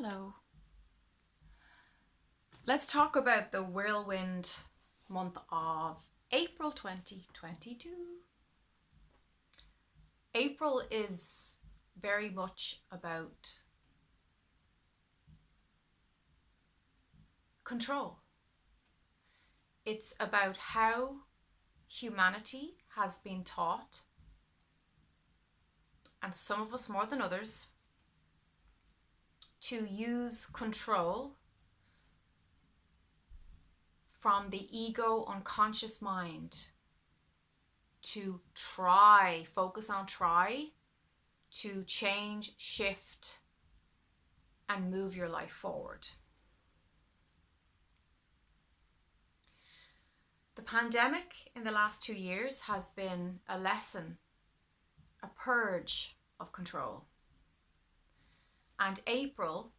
Hello. Let's talk about the whirlwind month of April 2022. April is very much about control. It's about how humanity has been taught, and some of us more than others, to use control from the ego unconscious mind to focus on try to change, shift, and move your life forward. The pandemic in the last 2 years has been a lesson, a purge of control. And April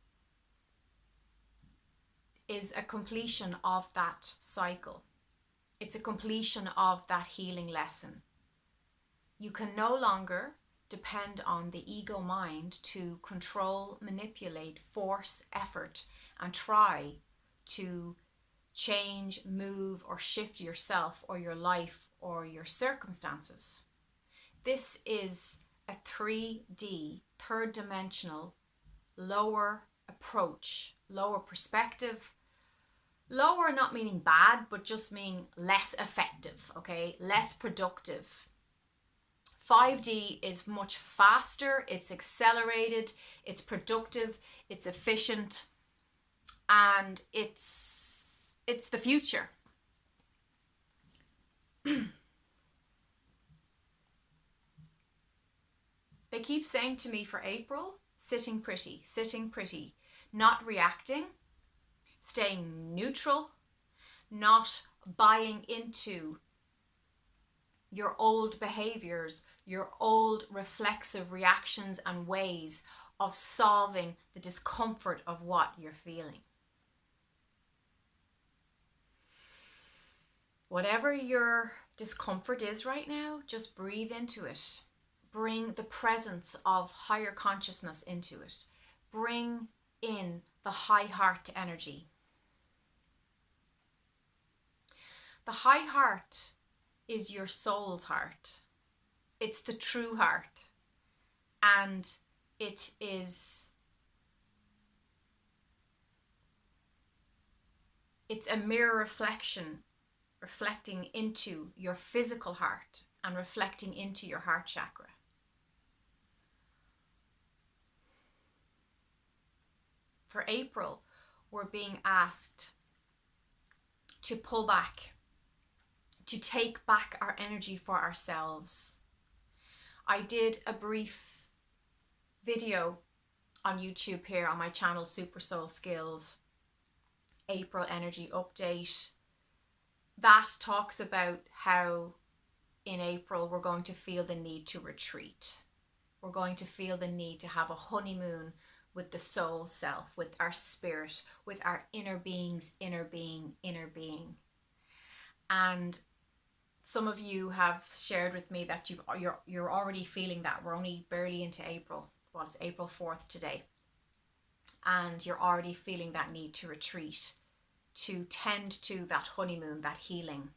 is a completion of that cycle. It's a completion of that healing lesson. You can no longer depend on the ego mind to control, manipulate, force, effort, and try to change, move, or shift yourself or your life or your circumstances. This is a 3D, third dimensional, lower approach, lower perspective. Lower not meaning bad, but just meaning less effective, okay? Less productive. 5D is much faster, it's accelerated, it's productive, it's efficient, and it's the future. They keep saying to me for April, sitting pretty, not reacting, staying neutral, not buying into your old behaviors, your old reflexive reactions and ways of solving the discomfort of what you're feeling. Whatever your discomfort is right now, just breathe into it. Bring the presence of higher consciousness into it. Bring in the high heart energy. The high heart is your soul's heart. It's the true heart. And it's a mirror reflecting into your physical heart and reflecting into your heart chakra. For April, we're being asked to pull back, to take back our energy for ourselves. I did a brief video on YouTube here on my channel, Super Soul Skills, April Energy Update. That talks about how in April we're going to feel the need to retreat. We're going to feel the need to have a honeymoon with the soul self, with our spirit, with our inner being's inner being. And some of you have shared with me that you're already feeling that. We're only barely into April. Well, it's April 4th today. And you're already feeling that need to retreat, to tend to that honeymoon, that healing.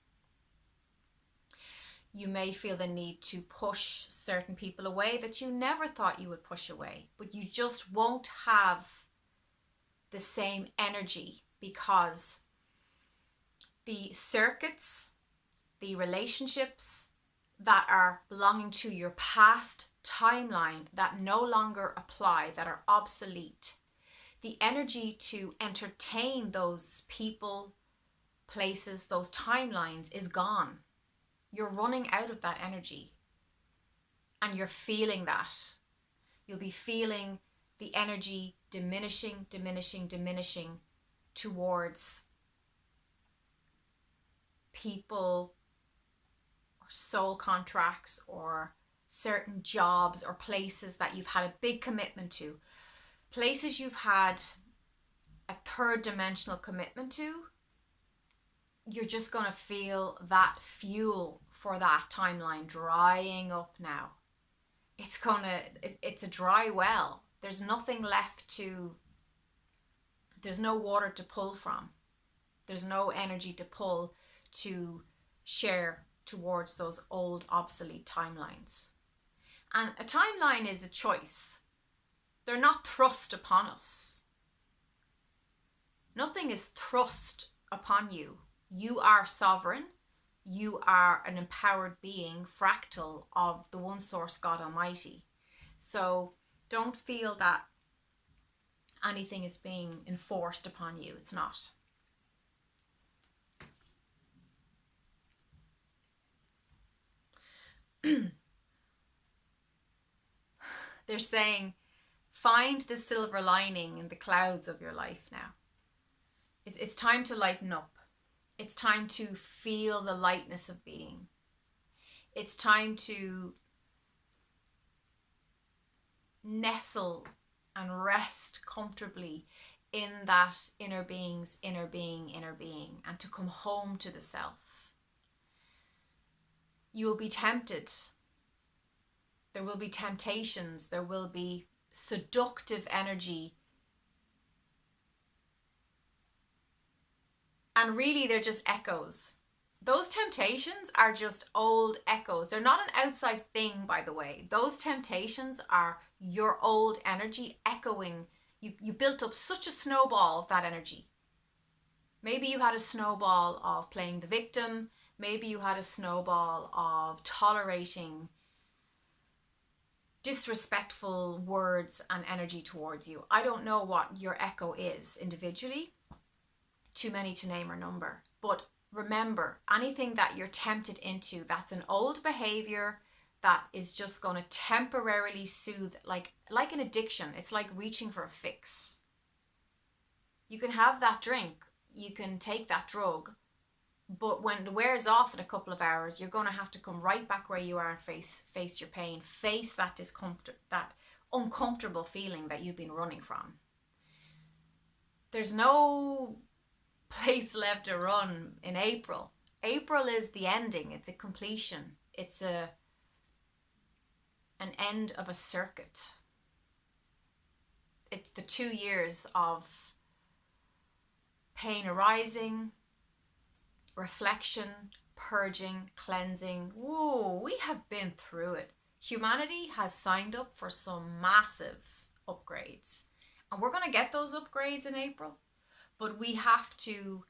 You may feel the need to push certain people away that you never thought you would push away, but you just won't have the same energy because the circuits, the relationships that are belonging to your past timeline that no longer apply, that are obsolete, the energy to entertain those people, places, those timelines is gone. You're running out of that energy and you're feeling that. You'll be feeling the energy diminishing towards people or soul contracts or certain jobs or places that you've had a big commitment to. Places you've had a third dimensional commitment to. You're just going to feel that fuel for that timeline drying up now. It's a dry well. There's nothing left to There's no water to pull from. There's no energy to pull to share towards those old obsolete timelines. And a timeline is a choice. They're not thrust upon us. Nothing is thrust upon you. You are sovereign. You are an empowered being, fractal of the one source, God Almighty. So don't feel that anything is being enforced upon you. It's not. They're saying, find the silver lining in the clouds of your life now. It's time to lighten up. It's time to feel the lightness of being. It's time to nestle and rest comfortably in that inner being's inner being, and to come home to the self. You will be tempted. There will be temptations. There will be seductive energy. And really, they're just echoes. Those temptations are just old echoes. They're not an outside thing, by the way. Those temptations are your old energy echoing. You built up such a snowball of that energy. Maybe you had a snowball of playing the victim. Maybe you had a snowball of tolerating disrespectful words and energy towards you. I don't know what your echo is individually. Too many to name or number. But remember, anything that you're tempted into, that's an old behavior that is just going to temporarily soothe, like an addiction. It's like reaching for a fix. You can have that drink, you can take that drug, but when it wears off in a couple of hours, you're going to have to come right back where you are and face your pain, face that discomfort, that uncomfortable feeling that you've been running from. There's no place left to run in April. April is the ending. It's a completion. It's an end of a circuit. It's the 2 years of pain arising, reflection, purging, cleansing. Whoa, we have been through it. Humanity has signed up for some massive upgrades. And we're going to get those upgrades in April. But we have to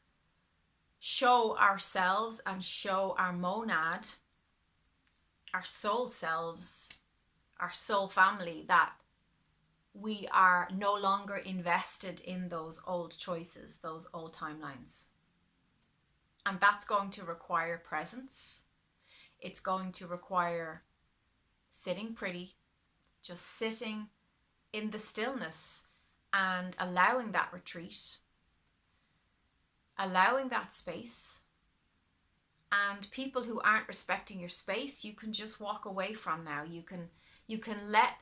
show ourselves and show our monad, our soul selves, our soul family, that we are no longer invested in those old choices, those old timelines. And that's going to require presence. It's going to require sitting pretty, just sitting in the stillness and allowing that retreat, allowing that space. And people who aren't respecting your space, you can just walk away from now. You can let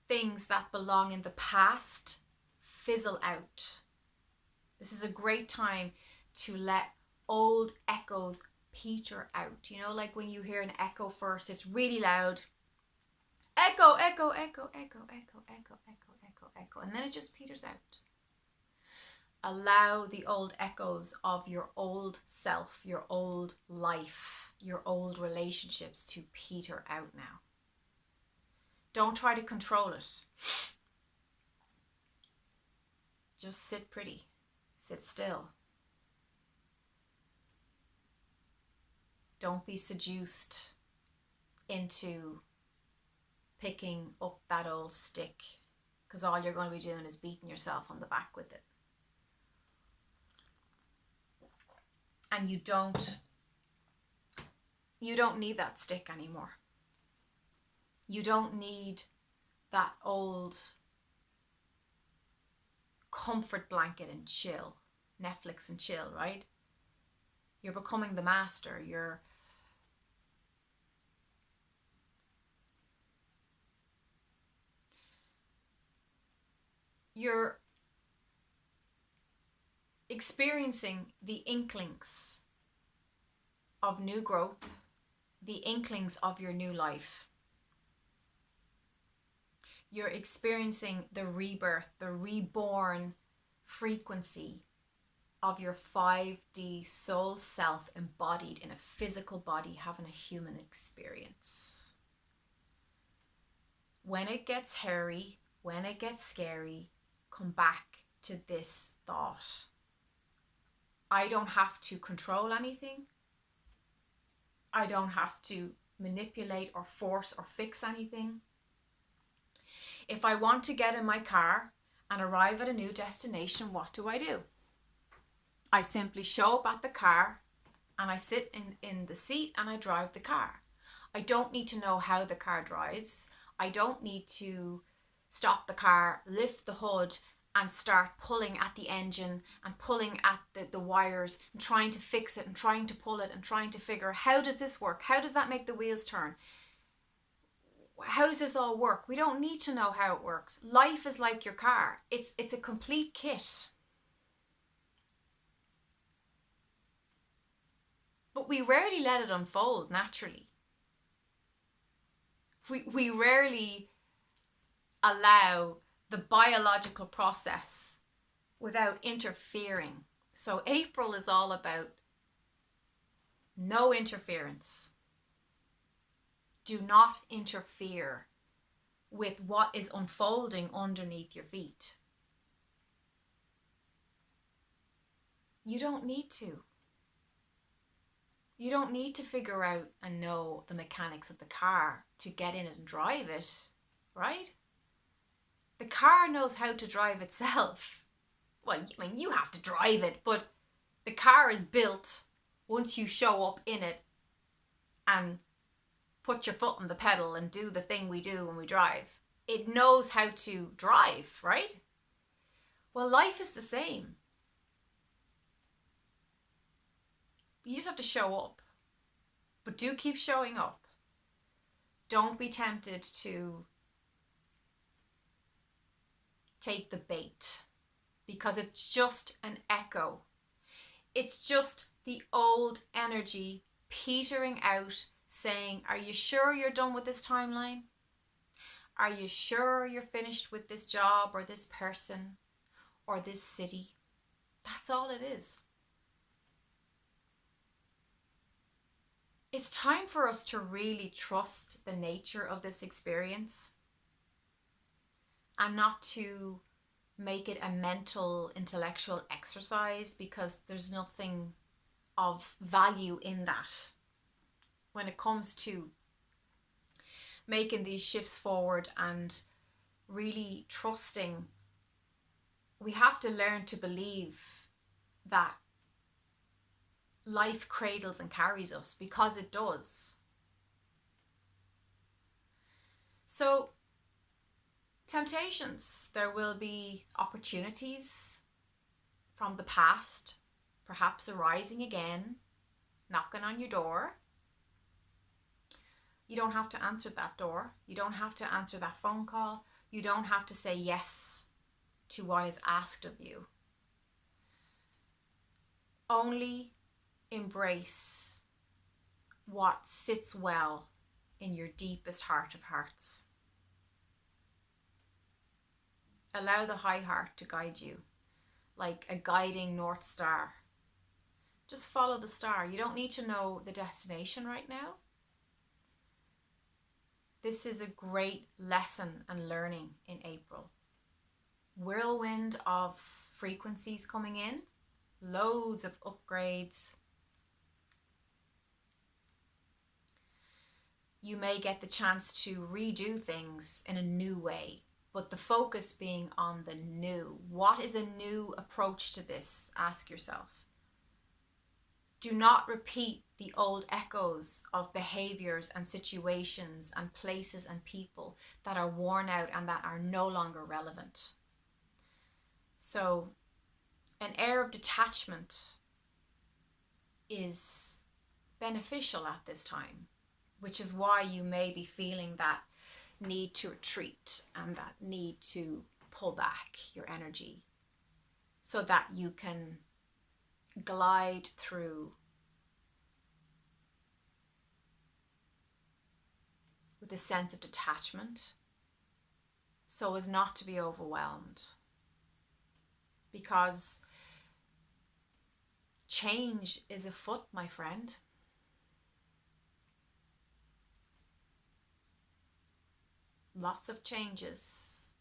things that belong in the past fizzle out. This is a great time to let old echoes peter out. You know, like when you hear an echo first, it's really loud. Echo, echo, echo, echo, echo, echo, echo, echo, echo. And then it just peters out. Allow the old echoes of your old self, your old life, your old relationships to peter out now. Don't try to control it. Just sit pretty. Sit still. Don't be seduced into picking up that old stick, because all you're going to be doing is beating yourself on the back with it. And you don't need that stick anymore. You don't need that old comfort blanket and chill, Netflix and chill, right? You're becoming the master. You're experiencing the inklings of new growth, the inklings of your new life. You're experiencing the rebirth, the reborn frequency of your 5D soul self embodied in a physical body having a human experience. When it gets hairy, when it gets scary, come back to this thought. I don't have to control anything. I don't have to manipulate or force or fix anything. If I want to get in my car and arrive at a new destination, what do? I simply show up at the car and I sit in the seat and I drive the car. I don't need to know how the car drives. I don't need to stop the car, lift the hood and start pulling at the engine and pulling at the wires and trying to fix it and trying to pull it and trying to figure, how does this work? How does that make the wheels turn? How does this all work? We don't need to know how it works. Life is like your car. It's a complete kit. But we rarely let it unfold naturally. We rarely allow the biological process without interfering. So April is all about no interference. Do not interfere with what is unfolding underneath your feet. You don't need to. You don't need to figure out and know the mechanics of the car to get in it and drive it, right? The car knows how to drive itself. Well, I mean, you have to drive it, but the car is built once you show up in it and put your foot on the pedal and do the thing we do when we drive. It knows how to drive, right? Well, life is the same. You just have to show up. But do keep showing up. Don't be tempted to take the bait, because it's just an echo. It's just the old energy petering out saying, are you sure you're done with this timeline? Are you sure you're finished with this job or this person or this city? That's all it is. It's time for us to really trust the nature of this experience and not to make it a mental, intellectual exercise, because there's nothing of value in that. When it comes to making these shifts forward and really trusting, we have to learn to believe that life cradles and carries us, because it does. So, temptations. There will be opportunities from the past, perhaps arising again, knocking on your door. You don't have to answer that door. You don't have to answer that phone call. You don't have to say yes to what is asked of you. Only embrace what sits well in your deepest heart of hearts. Allow the high heart to guide you like a guiding North Star. Just follow the star. You don't need to know the destination right now. This is a great lesson and learning in April. Whirlwind of frequencies coming in, loads of upgrades. You may get the chance to redo things in a new way, but the focus being on the new. What is a new approach to this? Ask yourself. Do not repeat the old echoes of behaviors and situations and places and people that are worn out and that are no longer relevant. So, an air of detachment is beneficial at this time, which is why you may be feeling that need to retreat and that need to pull back your energy so that you can glide through with a sense of detachment so as not to be overwhelmed. because change is afoot, my friend. Lots of changes.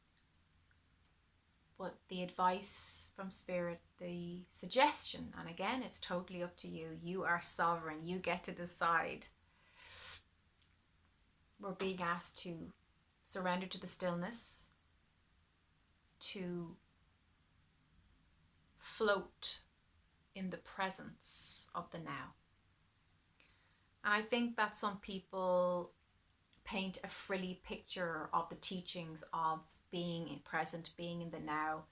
But the advice from Spirit, the suggestion, and again, it's totally up to you. You are sovereign. You get to decide. We're being asked to surrender to the stillness, to float in the presence of the now. And I think that some people paint a frilly picture of the teachings of being present, being in the now.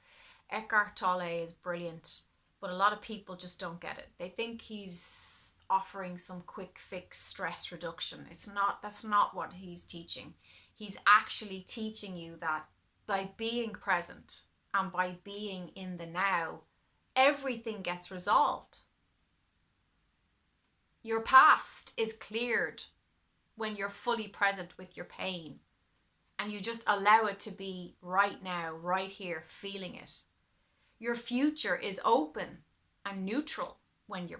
Eckhart Tolle is brilliant, but a lot of people just don't get it. They think he's offering some quick fix stress reduction. That's not what he's teaching. He's actually teaching you that by being present and by being in the now, everything gets resolved. Your past is cleared when you're fully present with your pain and you just allow it to be right now, right here, feeling it. Your future is open and neutral when you're